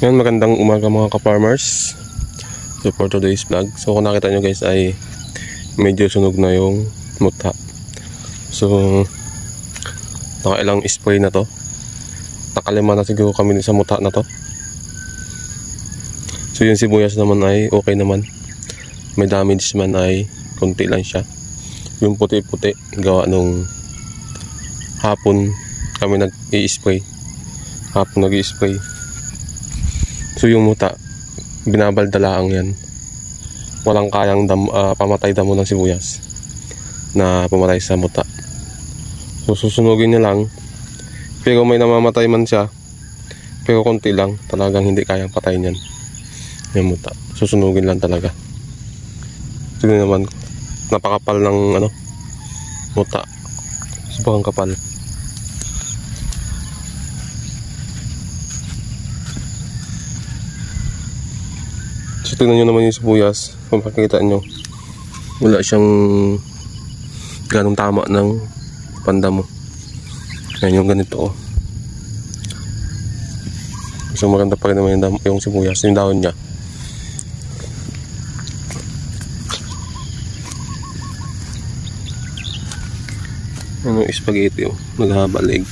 Yan, magandang umaga mga ka-farmers. So for today's vlog, so kung nakita nyo guys ay medyo sunog na yung muta. So nakailang spray na to. Nakalima na siguro kami sa muta na to. So yung sibuyas naman ay okay naman. May damage man ay konti lang siya. Yung puti-puti gawa nung hapon kami nag-i-spray. Hapon nag-i-spray. So yung muta, binabaldalaang yan. Walang kayang pamatay damo ng sibuyas na pamatay sa muta. So susunugin niya lang. Pero may namamatay man siya. Pero konti lang. Talagang hindi kayang patayin yan. Yung muta. Susunugin lang talaga. Tignan naman. Napakapal ng muta. Sobrang kapal. So tignan nyo naman yung sibuyas. Kung makikita nyo, wala siyang ganong tama ng pandamo. Ayan yung ganito oh. So maganda pa rin naman yung sibuyas, yung dahon niya. Ano yung spaghetti oh, naghabalig.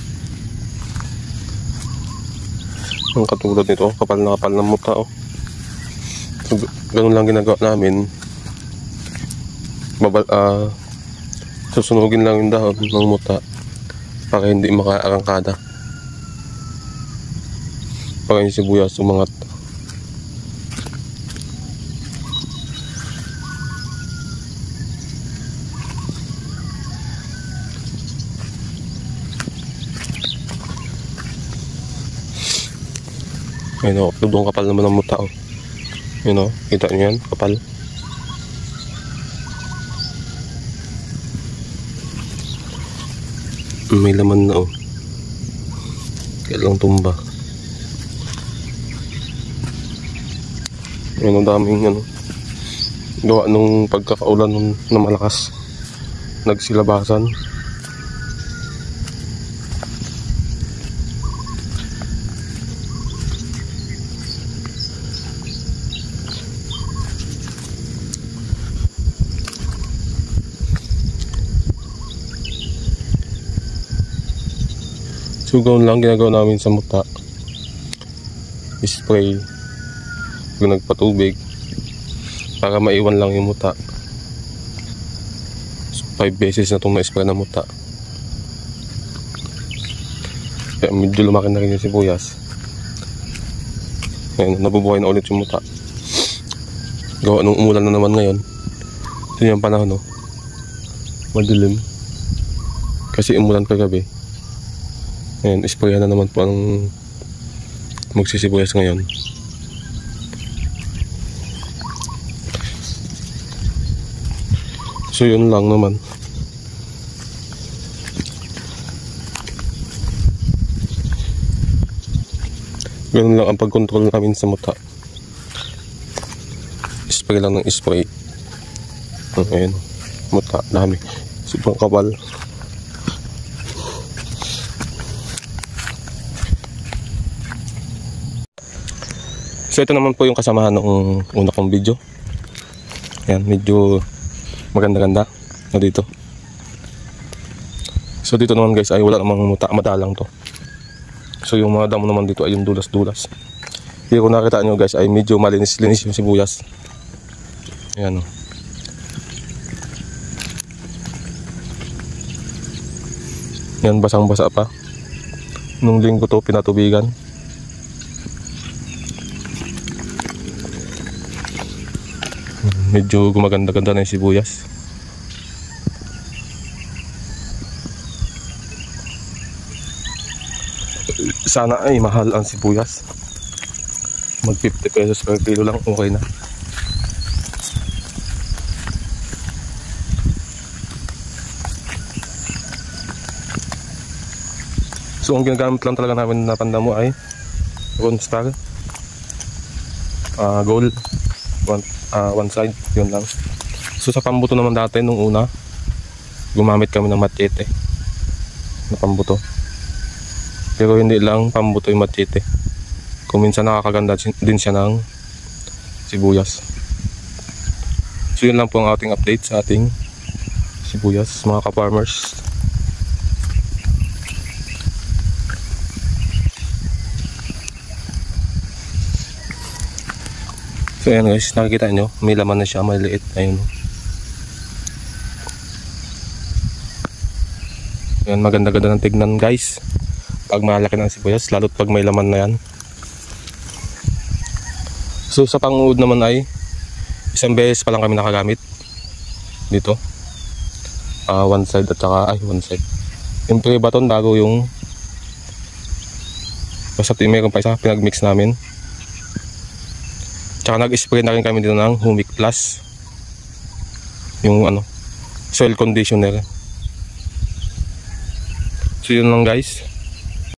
Ang katulad nito, kapal na muta oh. So, ganun lang ginagawa namin. Susunugin lang yung dahon ng muta para hindi makaarangkada. Para yung sibuyas umangat. Ayun o, tudong kapal naman ng muta o. Yun o, kita nyo yan, kapal. May laman na o. Kaya lang tumba. Yun o, daming gawa nung pagkakaulan na malakas. Nagsilabasan. So gawin lang ginagawa namin sa muta. Spray kung nagpatubig para maiwan lang yung muta. So 5 beses na itong na-spray na muta. Kaya medyo lumaki na rin yung sibuyas. Ngayon, nabubuhay na ulit yung muta. Gawa nung umulan na naman ngayon. Ito yung panahon no? Madilim. Kasi umulan kagabi. Ayan, isprayan na naman po ang magsisibuyas ngayon. So yun lang naman. Ganun lang ang pagkontrol namin sa muta. Spray lang ng spray. Ayan, muta, dami. Sobrang kapal. So ito naman po yung kasamahan ng una kong video. Ayan, medyo maganda-ganda na dito. So dito naman guys ay wala namang muta, madalang to. So yung mga damo naman dito ay yung dulas-dulas. Pero kung nakita nyo guys ay medyo malinis-linis yung sibuyas. Ayan o. Yan, basang-basa pa. Nung linggo to pinatubigan. Medyo gumaganda-ganda na yung sibuyas. Sana ay mahal ang sibuyas. Mag 50 pesos per kilo lang okay na. So ang ginagamit lang talaga namin na pandamo ay Ronstar Gold one side, yun lang. So sa pambuto naman dati nung una gumamit kami ng machete na pambuto. Pero hindi lang pambuto yung machete. Kung minsan nakakaganda din siya ng sibuyas. So yun lang po ang ating update sa ating sibuyas mga ka-farmers. So ayan guys, nakikita nyo, may laman na siya, maliit. Ayun. Ayan, maganda-ganda ng tignan guys pag malaki ng sibuyas, lalo't pag may laman na yan. So sa panguod naman ay isang beses pa lang kami nakagamit dito. One side at saka one side. Yung pre-baton bago yung basta meron pa isa pinag-mix namin. Tsaka nag-spray na rin kami dito ng Humic Plus. Yung soil conditioner. So yun lang guys.